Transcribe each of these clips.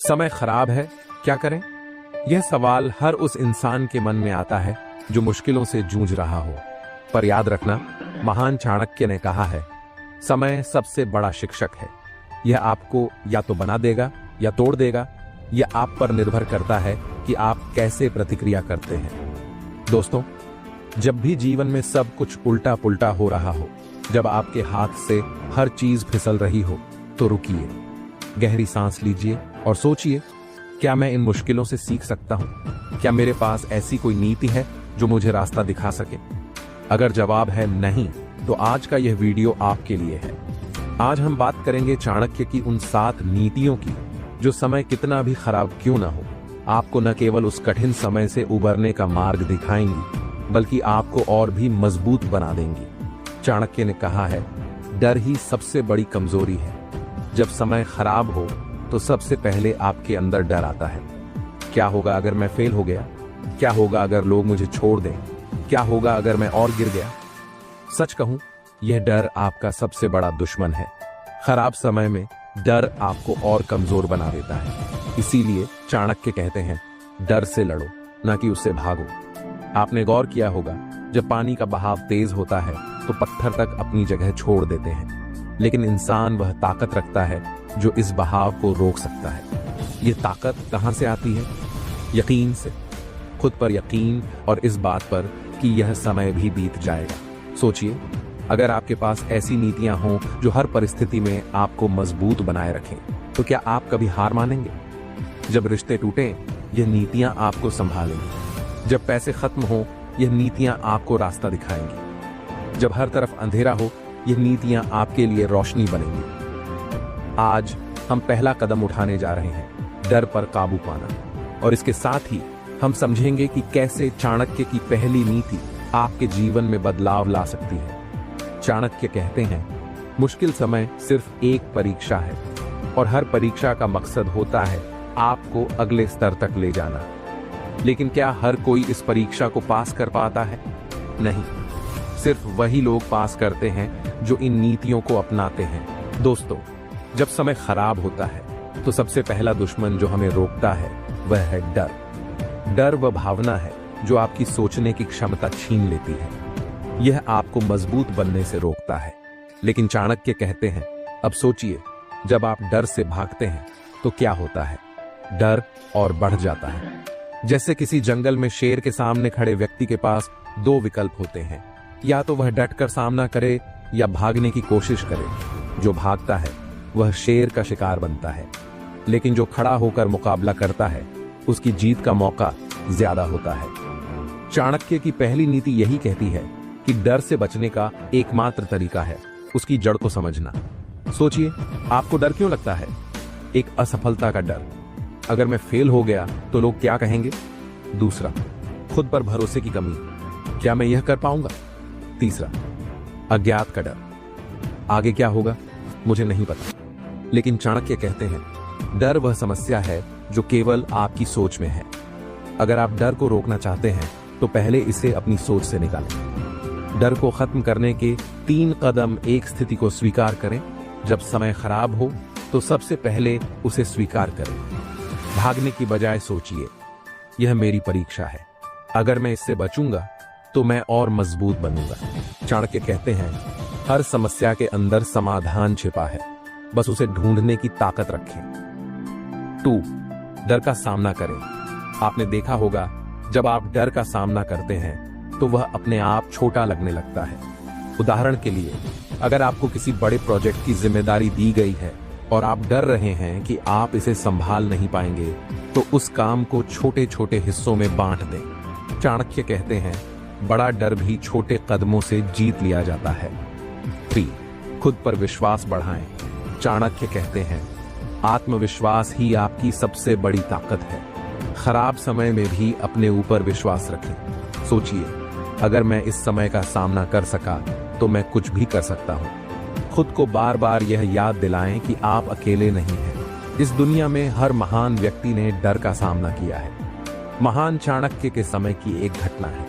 समय खराब है, क्या करें? यह सवाल हर उस इंसान के मन में आता है जो मुश्किलों से जूझ रहा हो। पर याद रखना, महान चाणक्य ने कहा है, समय सबसे बड़ा शिक्षक है। यह आपको या तो बना देगा या तोड़ देगा। यह आप पर निर्भर करता है कि आप कैसे प्रतिक्रिया करते हैं। दोस्तों, जब भी जीवन में सब कुछ उल्टा पुल्टा हो रहा हो, जब आपके हाथ से हर चीज फिसल रही हो, तो रुकिए, गहरी सांस लीजिए और सोचिए, क्या मैं इन मुश्किलों से सीख सकता हूं? क्या मेरे पास ऐसी कोई नीति है जो मुझे रास्ता दिखा सके? अगर जवाब है नहीं, तो आज का यह वीडियो आपके लिए है। आज हम बात करेंगे चाणक्य की उन 7 नीतियों की जो समय कितना भी खराब क्यों ना हो, आपको न केवल उस कठिन समय से उबरने का मार्ग दिखाएंगी, बल्कि आपको और भी मजबूत बना देंगी। चाणक्य ने कहा है, डर ही सबसे बड़ी कमजोरी है। जब समय खराब हो तो सबसे पहले आपके अंदर डर आता है। क्या होगा अगर मैं फेल हो गया? क्या होगा अगर लोग मुझे छोड़ दें? क्या होगा अगर मैं और गिर गया? सच कहूं, यह डर आपका सबसे बड़ा दुश्मन है। खराब समय में डर आपको और कमजोर बना देता है। इसीलिए चाणक्य कहते हैं, डर से लड़ो, न कि उससे भागो। आपने गौर किया होगा, जब पानी का बहाव तेज होता है तो पत्थर तक अपनी जगह छोड़ देते हैं, लेकिन इंसान वह ताकत रखता है जो इस बहाव को रोक सकता है। ये ताकत कहां से आती है? यकीन से, खुद पर यकीन और इस बात पर कि यह समय भी बीत जाएगा। सोचिए, अगर आपके पास ऐसी नीतियां हों जो हर परिस्थिति में आपको मजबूत बनाए रखें, तो क्या आप कभी हार मानेंगे? जब रिश्ते टूटें, यह नीतियां आपको संभालेंगी। जब पैसे खत्म हो, यह नीतियां आपको रास्ता दिखाएंगी। जब हर तरफ अंधेरा हो, यह नीतियां आपके लिए रोशनी बनेंगी। आज हम पहला कदम उठाने जा रहे हैं, डर पर काबू पाना, और इसके साथ ही हम समझेंगे कि कैसे चाणक्य की पहली नीति आपके जीवन में बदलाव ला सकती है। चाणक्य कहते हैं, मुश्किल समय सिर्फ एक परीक्षा है और हर परीक्षा का मकसद होता है आपको अगले स्तर तक ले जाना। लेकिन क्या हर कोई इस परीक्षा को पास कर पाता है? नहीं, सिर्फ वही लोग पास करते हैं जो इन नीतियों को अपनाते हैं। दोस्तों, जब समय खराब होता है तो सबसे पहला दुश्मन जो हमें रोकता है वह है डर। डर वह भावना है जो आपकी सोचने की क्षमता छीन लेती है। यह आपको मजबूत बनने से रोकता है। लेकिन चाणक्य कहते हैं, अब सोचिए, जब आप डर से भागते हैं तो क्या होता है? डर और बढ़ जाता है। जैसे किसी जंगल में शेर के सामने खड़े व्यक्ति के पास 2 विकल्प होते हैं, या तो वह डटकर सामना करे या भागने की कोशिश करे। जो भागता है वह शेर का शिकार बनता है, लेकिन जो खड़ा होकर मुकाबला करता है उसकी जीत का मौका ज्यादा होता है। चाणक्य की पहली नीति यही कहती है कि डर से बचने का एकमात्र तरीका है उसकी जड़ को समझना। सोचिए, आपको डर क्यों लगता है? एक असफलता का डर, अगर मैं फेल हो गया तो लोग क्या कहेंगे? दूसरा, खुद पर भरोसे की कमी, क्या मैं यह कर पाऊंगा? तीसरा, अज्ञात का डर, आगे क्या होगा मुझे नहीं पता। लेकिन चाणक्य कहते हैं, डर वह समस्या है जो केवल आपकी सोच में है। अगर आप डर को रोकना चाहते हैं तो पहले इसे अपनी सोच से निकालें। डर को खत्म करने के 3 कदम। एक स्थिति को स्वीकार करें। जब समय खराब हो तो सबसे पहले उसे स्वीकार करें। भागने की बजाय सोचिए, यह मेरी परीक्षा है, अगर मैं इससे बचूंगा तो मैं और मजबूत बनूंगा। चाणक्य कहते हैं, हर समस्या के अंदर समाधान छिपा है, बस उसे ढूंढने की ताकत रखें। 2, डर का सामना करें। आपने देखा होगा, जब आप डर का सामना करते हैं तो वह अपने आप छोटा लगने लगता है। उदाहरण के लिए, अगर आपको किसी बड़े प्रोजेक्ट की जिम्मेदारी दी गई है और आप डर रहे हैं कि आप इसे संभाल नहीं पाएंगे, तो उस काम को छोटे छोटे हिस्सों में बांट दें। चाणक्य कहते हैं, बड़ा डर भी छोटे कदमों से जीत लिया जाता है। 3, खुद पर विश्वास बढ़ाएं। चाणक्य कहते हैं, आत्मविश्वास ही आपकी सबसे बड़ी ताकत है। खराब समय में भी अपने ऊपर विश्वास रखें। सोचिए, अगर मैं इस समय का सामना कर सका तो मैं कुछ भी कर सकता हूं। खुद को बार बार यह याद दिलाएं कि आप अकेले नहीं हैं। इस दुनिया में हर महान व्यक्ति ने डर का सामना किया है। महान चाणक्य के समय की एक घटना है।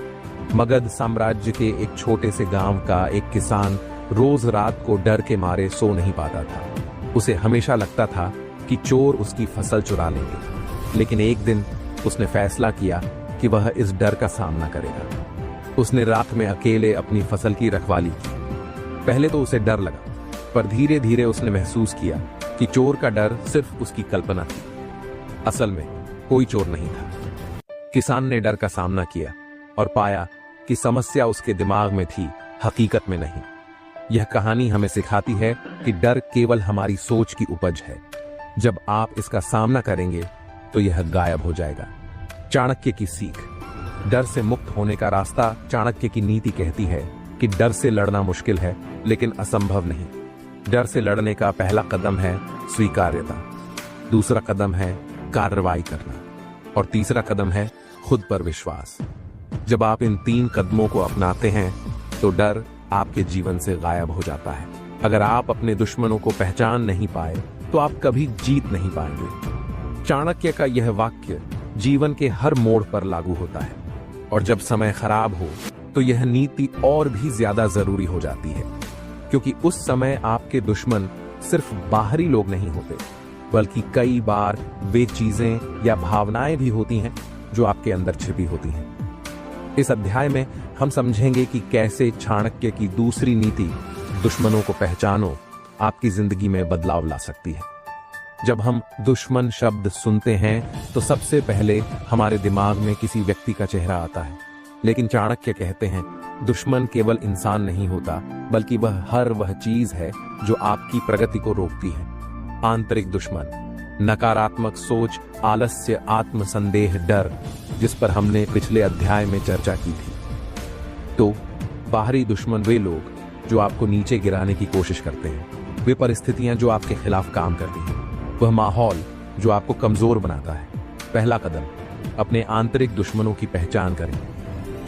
मगध साम्राज्य के एक छोटे से गांव का एक किसान रोज रात को डर के मारे सो नहीं पाता था। उसे हमेशा लगता था कि चोर उसकी फसल चुरा लेंगे, लेकिन एक दिन उसने फैसला किया कि वह इस डर का सामना करेगा। उसने रात में अकेले अपनी फसल की रखवाली की। पहले तो उसे डर लगा, पर धीरे धीरे उसने महसूस किया कि चोर का डर सिर्फ उसकी कल्पना थी, असल में कोई चोर नहीं था। किसान ने डर का सामना किया और पाया कि समस्या उसके दिमाग में थी, हकीकत में नहीं। यह कहानी हमें सिखाती है कि डर केवल हमारी सोच की उपज है। जब आप इसका सामना करेंगे तो यह गायब हो जाएगा। चाणक्य की सीख। डर से मुक्त होने का रास्ता। चाणक्य की नीति कहती है कि डर से लड़ना मुश्किल है, लेकिन असंभव नहीं। डर से लड़ने का पहला कदम है स्वीकार्यता, दूसरा कदम है कार्रवाई करना, और तीसरा कदम है खुद पर विश्वास। जब आप इन 3 कदमों को अपनाते हैं तो डर आपके जीवन से गायब हो जाता है। अगर आप अपने दुश्मनों को पहचान नहीं पाए तो आप कभी जीत नहीं पाएंगे। चाणक्य का यह वाक्य जीवन के हर मोड़ पर लागू होता है, और जब समय खराब हो तो यह नीति और भी ज्यादा जरूरी हो जाती है, क्योंकि उस समय आपके दुश्मन सिर्फ बाहरी लोग नहीं होते, बल्कि कई बार वे चीजें या भावनाएं भी होती हैं जो आपके अंदर छिपी होती हैं। इस अध्याय में हम समझेंगे कि कैसे चाणक्य की दूसरी नीति, दुश्मनों को पहचानो, आपकी जिंदगी में बदलाव ला सकती है। जब हम दुश्मन शब्द सुनते हैं तो सबसे पहले हमारे दिमाग में किसी व्यक्ति का चेहरा आता है, लेकिन चाणक्य कहते हैं दुश्मन केवल इंसान नहीं होता, बल्कि वह चीज है जो आपकी प्रगति को रोकती है। आंतरिक दुश्मन, नकारात्मक सोच, आलस्य, आत्मसंदेह, डर, जिस पर हमने पिछले अध्याय में चर्चा की थी। तो बाहरी दुश्मन वे लोग जो आपको नीचे गिराने की कोशिश करते हैं, वे परिस्थितियां जो आपके खिलाफ काम करती हैं, वह माहौल जो आपको कमजोर बनाता है। पहला कदम, अपने आंतरिक दुश्मनों की पहचान करें।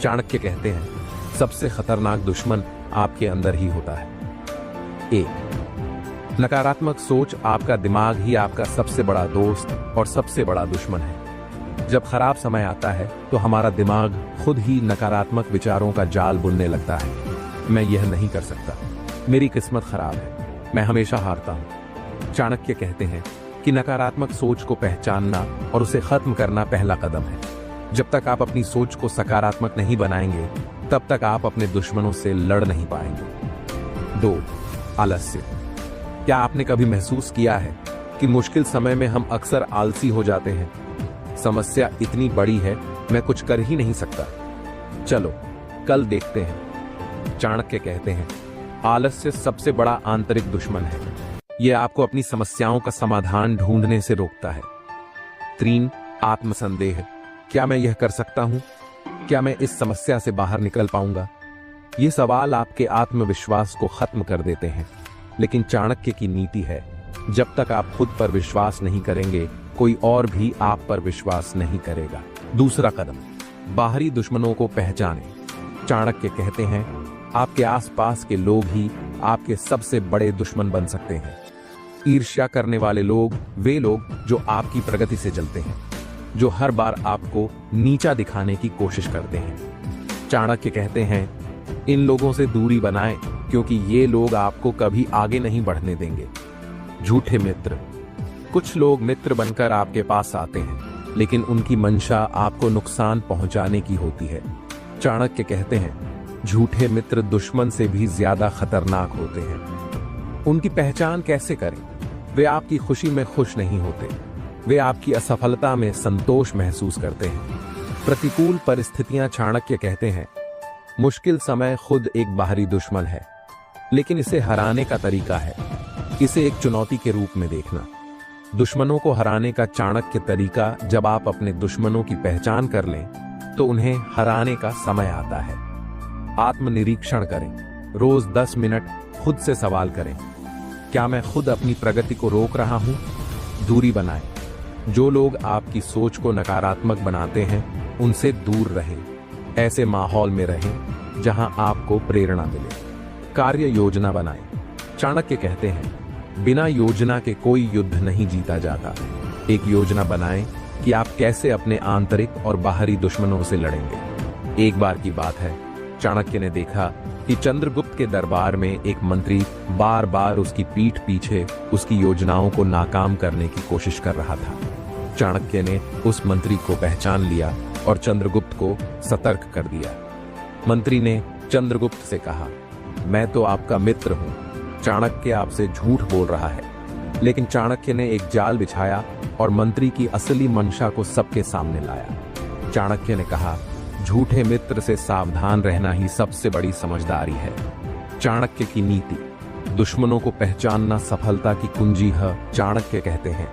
चाणक्य कहते हैं सबसे खतरनाक दुश्मन आपके अंदर ही होता है। 1. नकारात्मक सोच। आपका दिमाग ही आपका सबसे बड़ा दोस्त और सबसे बड़ा दुश्मन है। जब खराब समय आता है तो हमारा दिमाग खुद ही नकारात्मक विचारों का जाल बुनने लगता है। मैं यह नहीं कर सकता, मेरी किस्मत खराब है, मैं हमेशा हारता हूं। चाणक्य कहते हैं कि नकारात्मक सोच को पहचानना और उसे खत्म करना पहला कदम है। जब तक आप अपनी सोच को सकारात्मक नहीं बनाएंगे, तब तक आप अपने दुश्मनों से लड़ नहीं पाएंगे। 2. आलस्य। क्या आपने कभी महसूस किया है कि मुश्किल समय में हम अक्सर आलसी हो जाते हैं? समस्या इतनी बड़ी है, मैं कुछ कर ही नहीं सकता, चलो कल देखते हैं। चाणक्य कहते हैं आलस्य सबसे बड़ा आंतरिक दुश्मन है। यह आपको अपनी समस्याओं का समाधान ढूंढने से रोकता है। 3. आत्मसंदेह। क्या मैं यह कर सकता हूं? क्या मैं इस समस्या से बाहर निकल पाऊंगा? ये सवाल आपके आत्मविश्वास को खत्म कर देते हैं। लेकिन चाणक्य की नीति है, जब तक आप खुद पर विश्वास नहीं करेंगे, कोई और भी आप पर विश्वास नहीं करेगा। दूसरा कदम, बाहरी दुश्मनों को पहचानें। चाणक्य कहते हैं आपके आसपास के लोग ही आपके सबसे बड़े दुश्मन बन सकते हैं। ईर्ष्या करने वाले लोग वे लोग जो आपकी प्रगति से जलते हैं, जो हर बार आपको नीचा दिखाने की कोशिश करते हैं। चाणक्य कहते हैं इन लोगों से दूरी बनाएं, क्योंकि ये लोग आपको कभी आगे नहीं बढ़ने देंगे। झूठे मित्र। कुछ लोग मित्र बनकर आपके पास आते हैं, लेकिन उनकी मंशा आपको नुकसान पहुंचाने की होती है। चाणक्य कहते हैं झूठे मित्र दुश्मन से भी ज्यादा खतरनाक होते हैं। उनकी पहचान कैसे करें? वे आपकी खुशी में खुश नहीं होते, वे आपकी असफलता में संतोष महसूस करते हैं। प्रतिकूल परिस्थितियां। चाणक्य कहते हैं मुश्किल समय खुद एक बाहरी दुश्मन है, लेकिन इसे हराने का तरीका है इसे एक चुनौती के रूप में देखना। दुश्मनों को हराने का चाणक्य तरीका, जब आप अपने दुश्मनों की पहचान कर लें तो उन्हें हराने का समय आता है। आत्मनिरीक्षण करें। रोज 10 मिनट खुद से सवाल करें, क्या मैं खुद अपनी प्रगति को रोक रहा हूं? दूरी बनाएं। जो लोग आपकी सोच को नकारात्मक बनाते हैं उनसे दूर रहें। ऐसे माहौल में रहें जहां आपको प्रेरणा मिले। कार्य योजना बनाएं। चाणक्य कहते हैं बिना योजना के कोई युद्ध नहीं जीता जाता। एक योजना बनाएं कि आप कैसे अपने आंतरिक और बाहरी दुश्मनों से लड़ेंगे। एक बार की बात है, चाणक्य ने देखा कि चंद्रगुप्त के दरबार में एक मंत्री बार बार उसकी पीठ पीछे उसकी योजनाओं को नाकाम करने की कोशिश कर रहा था। चाणक्य ने उस मंत्री को पहचान लिया और चंद्रगुप्त को सतर्क कर दिया। मंत्री ने चंद्रगुप्त से कहा, मैं तो आपका मित्र हूं, चाणक्य आपसे झूठ बोल रहा है। लेकिन चाणक्य ने एक जाल बिछाया और मंत्री की असली मंशा को सबके सामने लाया। चाणक्य ने कहा, झूठे मित्र से सावधान रहना ही सबसे बड़ी समझदारी है। चाणक्य की नीति, दुश्मनों को पहचानना सफलता की कुंजी है। चाणक्य कहते हैं,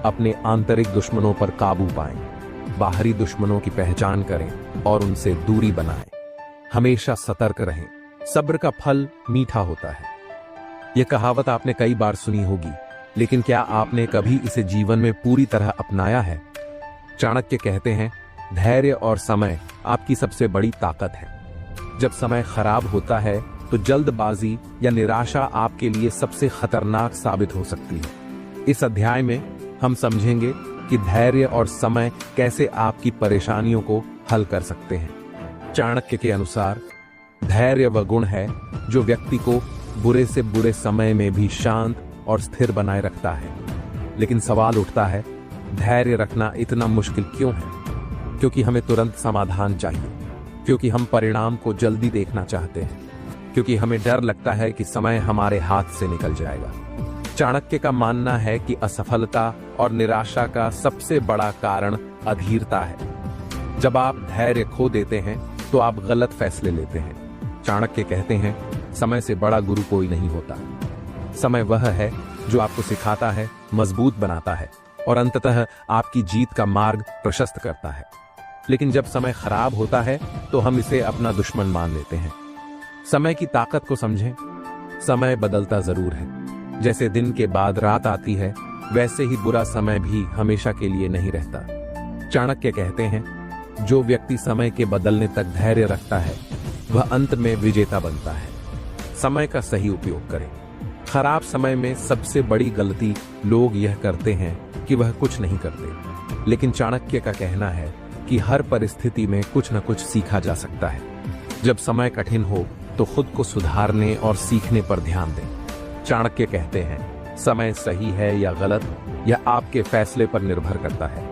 अपने आंतरिक दुश्मनों पर काबू पाएं, बाहरी दुश्मनों की पहचान करें और उनसे दूरी बनाएं। हमेशा सतर्क रहें, सब्र का फल मीठा होता है। यह कहावत आपने कई बार सुनी होगी, लेकिन क्या आपने कभी इसे जीवन में पूरी तरह अपनाया है? चाणक्य कहते हैं, धैर्य और समय आपकी सबसे बड़ी ताकत है। जब समय खराब होता है तो जल्दबाजी या निराशा आपके लिए सबसे खतरनाक साबित हो सकती है। इस अध्याय में हम समझेंगे कि धैर्य और समय कैसे आपकी परेशानियों को हल कर सकते हैं। चाणक्य के अनुसार धैर्य वह गुण है जो व्यक्ति को बुरे से बुरे समय में भी शांत और स्थिर बनाए रखता है। लेकिन सवाल उठता है, धैर्य रखना इतना मुश्किल क्यों है? क्योंकि हमें तुरंत समाधान चाहिए, क्योंकि हम परिणाम को जल्दी देखना चाहते हैं, क्योंकि हमें डर लगता है कि समय हमारे हाथ से निकल जाएगा। चाणक्य का मानना है कि असफलता और निराशा का सबसे बड़ा कारण अधीरता है। जब आप धैर्य खो देते हैं तो आप गलत फैसले लेते हैं। चाणक्य कहते हैं, समय से बड़ा गुरु कोई नहीं होता। समय वह है जो आपको सिखाता है, मजबूत बनाता है और अंततः आपकी जीत का मार्ग प्रशस्त करता है। लेकिन जब समय खराब होता है तो हम इसे अपना दुश्मन मान लेते हैं। समय की ताकत को समझें। समय बदलता जरूर है, जैसे दिन के बाद रात आती है, वैसे ही बुरा समय भी हमेशा के लिए नहीं रहता। चाणक्य कहते हैं, जो व्यक्ति समय के बदलने तक धैर्य रखता है वह अंत में विजेता बनता है। समय का सही उपयोग करें। खराब समय में सबसे बड़ी गलती लोग यह करते हैं कि वह कुछ नहीं करते। लेकिन चाणक्य का कहना है कि हर परिस्थिति में कुछ न कुछ सीखा जा सकता है। जब समय कठिन हो तो खुद को सुधारने और सीखने पर ध्यान दें। चाणक्य कहते हैं, समय सही है या गलत, यह आपके फैसले पर निर्भर करता है।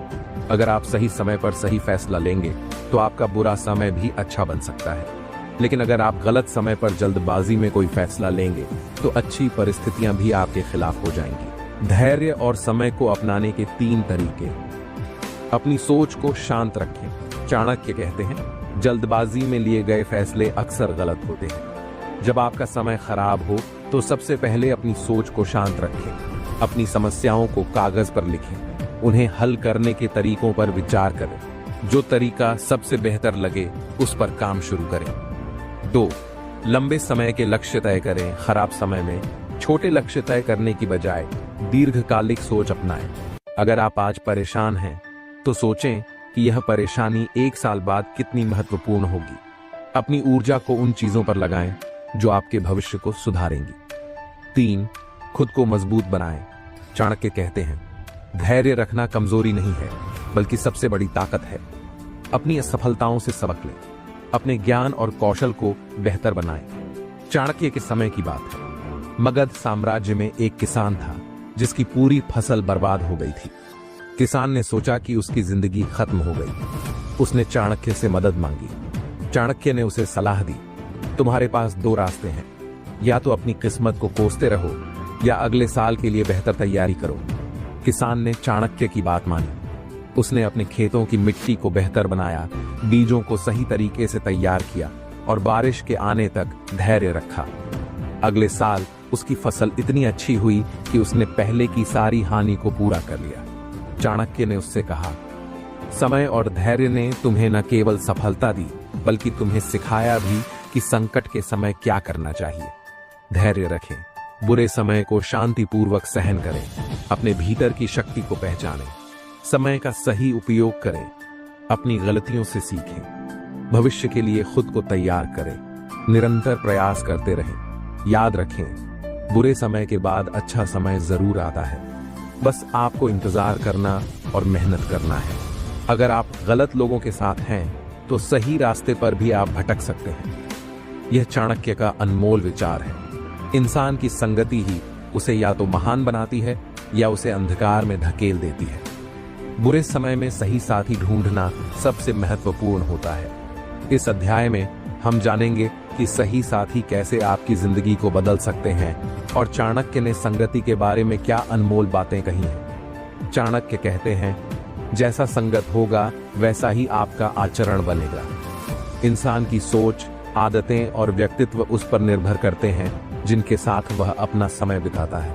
अगर आप सही समय पर सही फैसला लेंगे तो आपका बुरा समय भी अच्छा बन सकता है। लेकिन अगर आप गलत समय पर जल्दबाजी में कोई फैसला लेंगे तो अच्छी परिस्थितियां भी आपके खिलाफ हो जाएंगी। धैर्य और समय को अपनाने के 3 तरीके। अपनी सोच को शांत रखें। चाणक्य कहते हैं, जल्दबाजी में लिए गए फैसले अक्सर गलत होते हैं। जब आपका समय खराब हो तो सबसे पहले अपनी सोच को शांत रखें। अपनी समस्याओं को कागज पर लिखें, उन्हें हल करने के तरीकों पर विचार करें। जो तरीका सबसे बेहतर लगे उस पर काम शुरू करें। 2. लंबे समय के लक्ष्य तय करें। खराब समय में छोटे लक्ष्य तय करने की बजाय दीर्घकालिक सोच अपनाएं। अगर आप आज परेशान हैं तो सोचें कि यह परेशानी 1 साल बाद कितनी महत्वपूर्ण होगी। अपनी ऊर्जा को उन चीजों पर लगाएं जो आपके भविष्य को सुधारेंगी। 3. खुद को मजबूत बनाएं। चाणक्य कहते हैं, धैर्य रखना कमजोरी नहीं है बल्कि सबसे बड़ी ताकत है। अपनी असफलताओं से सबक लें, अपने ज्ञान और कौशल को बेहतर बनाएं। चाणक्य के समय की बात है। मगध साम्राज्य में एक किसान था जिसकी पूरी फसल बर्बाद हो गई थी। किसान ने सोचा कि उसकी जिंदगी खत्म हो गई। उसने चाणक्य से मदद मांगी। चाणक्य ने उसे सलाह दी, तुम्हारे पास 2 रास्ते हैं, या तो अपनी किस्मत को कोसते रहो या अगले साल के लिए बेहतर तैयारी करो। किसान ने चाणक्य की बात मानी। उसने अपने खेतों की मिट्टी को बेहतर बनाया, बीजों को सही तरीके से तैयार किया और बारिश के आने तक धैर्य रखा। अगले साल उसकी फसल इतनी अच्छी हुई कि उसने पहले की सारी हानि को पूरा कर लिया। चाणक्य ने उससे कहा, समय और धैर्य ने तुम्हें न केवल सफलता दी बल्कि तुम्हें सिखाया भी कि संकट के समय क्या करना चाहिए। धैर्य रखें, बुरे समय को शांतिपूर्वक सहन करें, अपने भीतर की शक्ति को पहचानें, समय का सही उपयोग करें, अपनी गलतियों से सीखें, भविष्य के लिए खुद को तैयार करें, निरंतर प्रयास करते रहें। याद रखें, बुरे समय के बाद अच्छा समय जरूर आता है, बस आपको इंतजार करना और मेहनत करना है। अगर आप गलत लोगों के साथ हैं तो सही रास्ते पर भी आप भटक सकते हैं। यह चाणक्य का अनमोल विचार है। इंसान की संगति ही उसे या तो महान बनाती है या उसे अंधकार में धकेल देती है। बुरे समय में सही साथी ढूंढना सबसे महत्वपूर्ण होता है। इस अध्याय में हम जानेंगे कि सही साथी कैसे आपकी जिंदगी को बदल सकते हैं और चाणक्य ने संगति के बारे में क्या अनमोल बातें कही हैं। चाणक्य कहते हैं, जैसा संगत होगा वैसा ही आपका आचरण बनेगा। इंसान की सोच, आदतें और व्यक्तित्व उस पर निर्भर करते हैं जिनके साथ वह अपना समय बिताता है।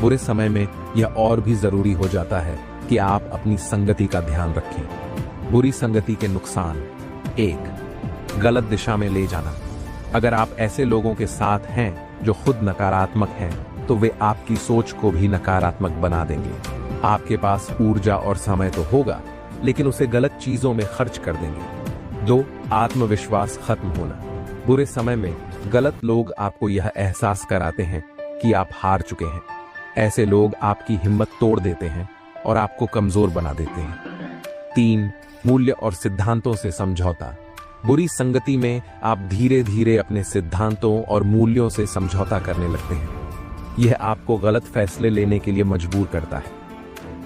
बुरे समय में यह और भी जरूरी हो जाता है कि आप अपनी संगति का ध्यान रखें। बुरी संगति के नुकसान। 1. गलत दिशा में ले जाना। अगर आप ऐसे लोगों के साथ हैं जो खुद नकारात्मक हैं, तो वे आपकी सोच को भी नकारात्मक बना देंगे। आपके पास ऊर्जा और समय तो होगा, लेकिन उसे गलत चीजों में खर्च कर देंगे। 2. आत्मविश्वास खत्म होना। बुरे समय में गलत लोग आपको यह एहसास कराते हैं कि आप हार चुके हैं। ऐसे लोग आपकी हिम्मत तोड़ देते हैं और आपको कमजोर बना देते हैं। 3. मूल्य और सिद्धांतों से समझौता। बुरी संगति में आप धीरे धीरे अपने सिद्धांतों और मूल्यों से समझौता करने लगते हैं। यह आपको गलत फैसले लेने के लिए मजबूर करता है।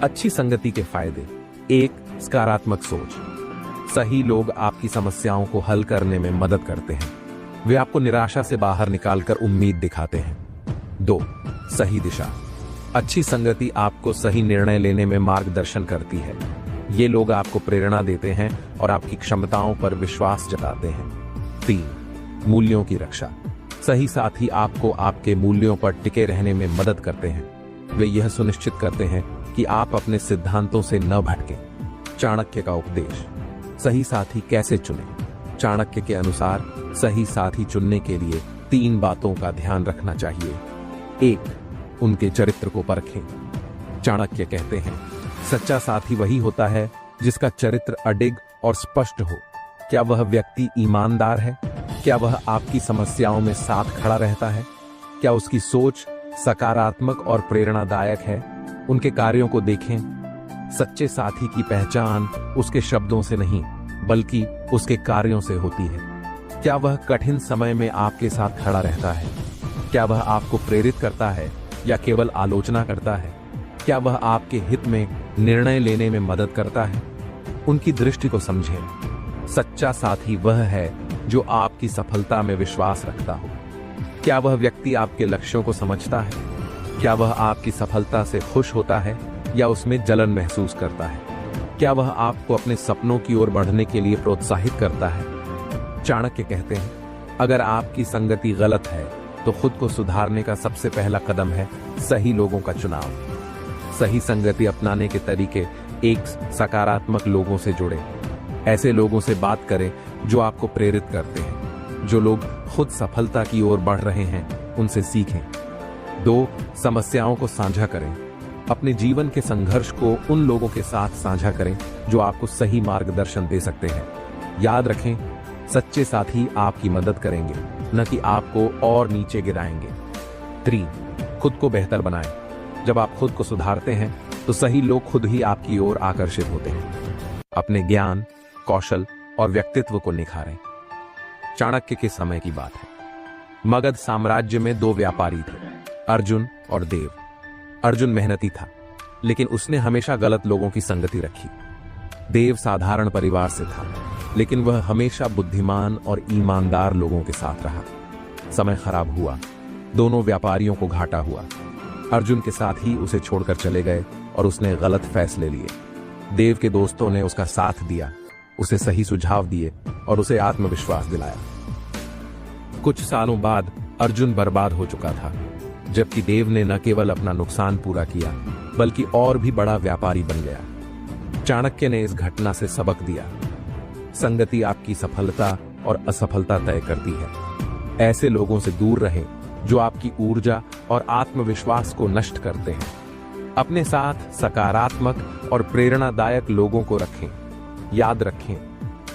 अच्छी संगति के फायदे। 1. सकारात्मक सोच। सही लोग आपकी समस्याओं को हल करने में मदद करते हैं। वे आपको निराशा से बाहर निकालकर उम्मीद दिखाते हैं। 2. सही दिशा। अच्छी संगति आपको सही निर्णय लेने में मार्गदर्शन करती है। ये लोग आपको प्रेरणा देते हैं और आपकी क्षमताओं पर विश्वास जताते हैं। 3. मूल्यों की रक्षा। सही साथी आपको आपके मूल्यों पर टिके रहने में मदद करते हैं। वे यह सुनिश्चित करते हैं कि आप अपने सिद्धांतों से न भटकें। चाणक्य का उपदेश। सही साथी कैसे चुनें? चाणक्य के अनुसार सही साथी चुनने के लिए 3 बातों का ध्यान रखना चाहिए। 1. उनके चरित्र को परखें। चाणक्य कहते हैं, सच्चा साथी वही होता है जिसका चरित्र अडिग और स्पष्ट हो। क्या वह व्यक्ति ईमानदार है? क्या वह आपकी समस्याओं में साथ खड़ा रहता है? क्या उसकी सोच सकारात्मक और प्रेरणादायक है? उनके कार्यों को देखें। सच्चे साथी की पहचान उसके शब्दों से नहीं, बल्कि उसके कार्यों से होती है। क्या वह कठिन समय में आपके साथ खड़ा रहता है? क्या वह आपको प्रेरित करता है या केवल आलोचना करता है? क्या वह आपके हित में निर्णय लेने में मदद करता है? उनकी दृष्टि को समझें। सच्चा साथी वह है जो आपकी सफलता में विश्वास रखता हो। क्या वह व्यक्ति आपके लक्ष्यों को समझता है? क्या वह आपकी सफलता से खुश होता है या उसमें जलन महसूस करता है? क्या वह आपको अपने सपनों की ओर बढ़ने के लिए प्रोत्साहित करता है? चाणक्य कहते हैं, अगर आपकी संगति गलत है तो खुद को सुधारने का सबसे पहला कदम है सही लोगों का चुनाव। सही संगति अपनाने के तरीके। 1. सकारात्मक लोगों से जुड़े। ऐसे लोगों से बात करें जो आपको प्रेरित करते हैं। जो लोग खुद सफलता की ओर बढ़ रहे हैं, उनसे सीखें। 2. समस्याओं को साझा करें। अपने जीवन के संघर्ष को उन लोगों के साथ साझा करें जो आपको सही मार्गदर्शन दे सकते हैं। याद रखें, सच्चे साथी आपकी मदद करेंगे, न कि आपको और नीचे गिराएंगे। 3. खुद को बेहतर बनाएं। जब आप खुद को सुधारते हैं तो सही लोग खुद ही आपकी ओर आकर्षित होते हैं। अपने ज्ञान, कौशल और व्यक्तित्व को निखारें। चाणक्य के समय की बात है। मगध साम्राज्य में 2 व्यापारी थे, अर्जुन और देव। अर्जुन मेहनती था, लेकिन उसने हमेशा गलत लोगों की संगति रखी। देव साधारण परिवार से था, लेकिन वह हमेशा बुद्धिमान और ईमानदार लोगों के साथ रहा। समय खराब हुआ, दोनों व्यापारियों को घाटा हुआ। अर्जुन के साथ ही उसे छोड़कर चले गए और उसने गलत फैसले लिए। देव के दोस्तों ने उसका साथ दिया, उसे सही सुझाव दिए और उसे आत्मविश्वास दिलाया। कुछ सालों बाद अर्जुन बर्बाद हो चुका था, जबकि देव ने न केवल अपना नुकसान पूरा किया, बल्कि और भी बड़ा व्यापारी बन गया। चाणक्य ने इस घटना से सबक दिया। संगति आपकी सफलता और असफलता तय करती है। ऐसे लोगों से दूर रहें जो आपकी ऊर्जा और आत्मविश्वास को नष्ट करते हैं। अपने साथ सकारात्मक और प्रेरणादायक लोगों को रखें। याद रखें,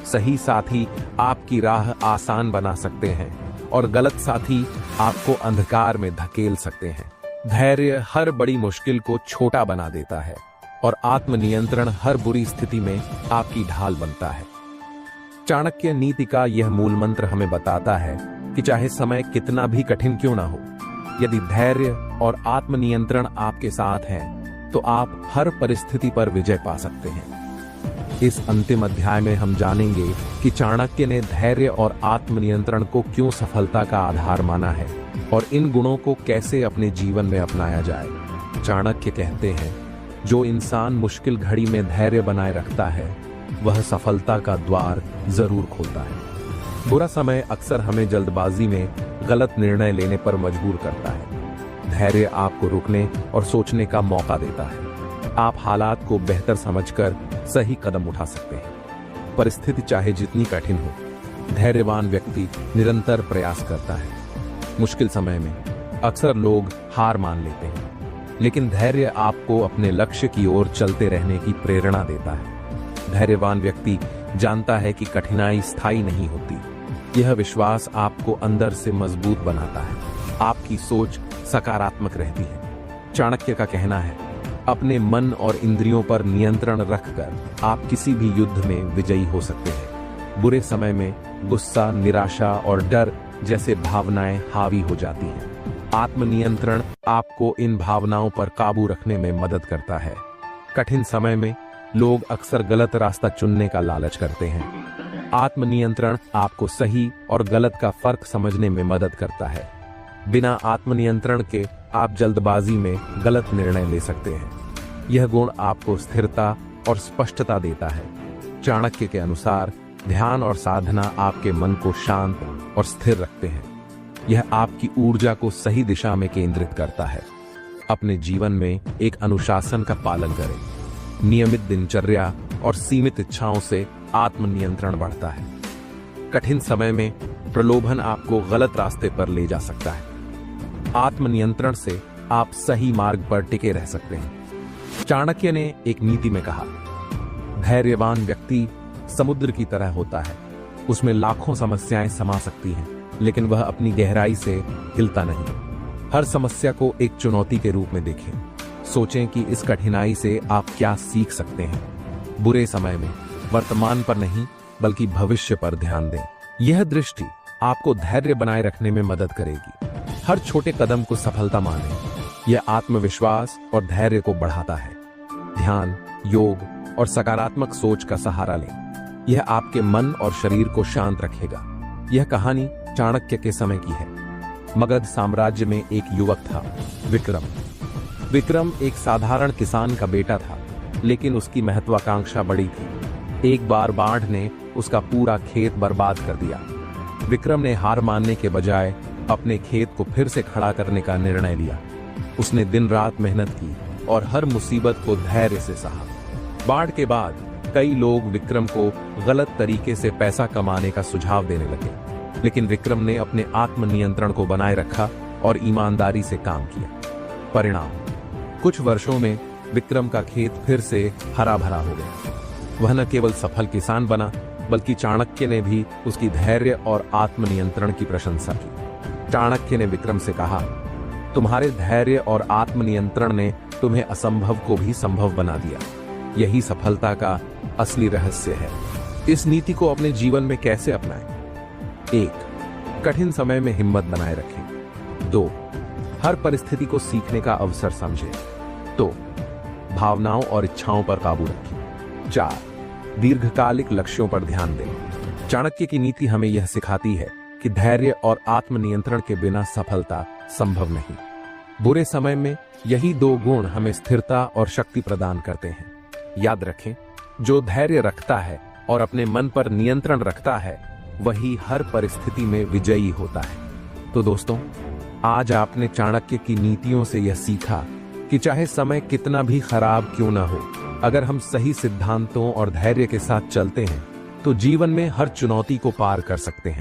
सही साथी आपकी राह आसान बना सकते हैं और गलत साथी आपको अंधकार में धकेल सकते हैं। धैर्य हर बड़ी मुश्किल को छोटा बना देता है और आत्मनियंत्रण हर बुरी स्थिति में आपकी ढाल बनता है। चाणक्य नीति का यह मूल मंत्र हमें बताता है कि चाहे समय कितना भी कठिन क्यों ना हो, यदि धैर्य और आत्मनियंत्रण आपके साथ है तो आप हर परिस्थिति पर विजय पा सकते हैं। इस अंतिम अध्याय में हम जानेंगे कि चाणक्य ने धैर्य और आत्मनियंत्रण को क्यों सफलता का आधार माना है और इन गुणों को कैसे अपने जीवन में अपनाया जाए। चाणक्य कहते हैं, जो इंसान मुश्किल घड़ी में धैर्य बनाए रखता है वह सफलता का द्वार जरूर खोलता है। बुरा समय अक्सर हमें जल्दबाजी में गलत निर्णय लेने पर मजबूर करता है। धैर्य आपको रुकने और सोचने का मौका देता है। आप हालात को बेहतर समझकर सही कदम उठा सकते हैं। परिस्थिति चाहे जितनी कठिन हो, धैर्यवान व्यक्ति निरंतर प्रयास करता है। मुश्किल समय में अक्सर लोग हार मान लेते हैं, लेकिन धैर्य आपको अपने लक्ष्य की ओर चलते रहने की प्रेरणा देता है। धैर्यवान व्यक्ति जानता है कि कठिनाई स्थायी नहीं होती। यह विश्वास आपको अंदर से मजबूत बनाता है। आपकी सोच सकारात्मक रहती है। चाणक्य का कहना है, अपने मन और इंद्रियों पर नियंत्रण रखकर आप किसी भी युद्ध में विजयी हो सकते हैं। बुरे समय में गुस्सा, निराशा और डर जैसे भावनाएं हावी हो जाती हैं। आत्मनियंत्रण आपको इन भावनाओं पर काबू रखने में मदद करता है। कठिन समय में लोग अक्सर गलत रास्ता चुनने का लालच करते हैं। आत्मनियंत्रण आपको सही और गलत का फर्क समझने में मदद करता है। बिना आत्मनियंत्रण के आप जल्दबाजी में गलत निर्णय ले सकते हैं। यह गुण आपको स्थिरता और स्पष्टता देता है। चाणक्य के अनुसार ध्यान और साधना आपके मन को शांत और स्थिर रखते हैं। यह आपकी ऊर्जा को सही दिशा में केंद्रित करता है। अपने जीवन में एक अनुशासन का पालन करें। नियमित दिनचर्या और सीमित इच्छाओं से आत्मनियंत्रण बढ़ता है। कठिन समय में प्रलोभन आपको गलत रास्ते पर ले जा सकता है। आत्मनियंत्रण से आप सही मार्ग पर टिके रह सकते हैं। चाणक्य ने एक नीति में कहा, धैर्यवान व्यक्ति समुद्र की तरह होता है। उसमें लाखों समस्याएं समा सकती हैं, लेकिन वह अपनी गहराई से हिलता नहीं। हर समस्या को एक चुनौती के रूप में देखें। सोचें कि इस कठिनाई से आप क्या सीख सकते हैं। बुरे समय में वर्तमान पर नहीं बल्कि भविष्य पर ध्यान दें। यह दृष्टि आपको धैर्य बनाए रखने में मदद करेगी। हर छोटे कदम को सफलता मानें। यह आत्मविश्वास और धैर्य को बढ़ाता है। ध्यान, योग और सकारात्मक सोच का सहारा लें। यह आपके मन और शरीर को शांत रखेगा। यह कहानी चाणक्य के समय की है। मगध साम्राज्य में एक युवक था, विक्रम। विक्रम एक साधारण किसान का बेटा था, लेकिन उसकी महत्वाकांक्षा बड़ी थी। एक बार बाढ़ ने उसका पूरा खेत बर्बाद कर दिया। विक्रम ने हार मानने के बजाय अपने खेत को फिर से खड़ा करने का निर्णय लिया। उसने दिन रात मेहनत की और हर मुसीबत को धैर्य से सहा। बाढ़ के बाद कई लोग विक्रम को गलत तरीके से पैसा कमाने का सुझाव देने लगे, लेकिन विक्रम ने अपने आत्मनियंत्रण को बनाए रखा और ईमानदारी से काम किया। परिणाम, कुछ वर्षों में विक्रम का खेत फिर से हरा भरा हो गया। वह न केवल सफल किसान बना, बल्कि चाणक्य ने भी उसकी धैर्य और आत्मनियंत्रण की प्रशंसा की। चाणक्य ने विक्रम से कहा, तुम्हारे धैर्य और आत्मनियंत्रण ने तुम्हें असंभव को भी संभव बना दिया। यही सफलता का असली रहस्य है। इस नीति को अपने जीवन में कैसे अपनाएं? 1. कठिन समय में हिम्मत बनाए रखें। 2. हर परिस्थिति को सीखने का अवसर समझें। 2. भावनाओं और इच्छाओं पर काबू रखें। 4. दीर्घकालिक लक्ष्यों पर ध्यान दें। चाणक्य की नीति हमें यह सिखाती है कि धैर्य और आत्मनियंत्रण के बिना सफलता संभव नहीं। बुरे समय में यही दो गुण हमें स्थिरता और शक्ति प्रदान करते हैं। याद रखें, जो धैर्य रखता है और अपने मन पर नियंत्रण रखता है, वही हर परिस्थिति में विजयी होता है। तो दोस्तों, आज आपने चाणक्य की नीतियों से यह सीखा कि चाहे समय कितना भी खराब क्यों न हो, अगर हम सही सिद्धांतों और धैर्य के साथ चलते हैं तो जीवन में हर चुनौती को पार कर सकते हैं।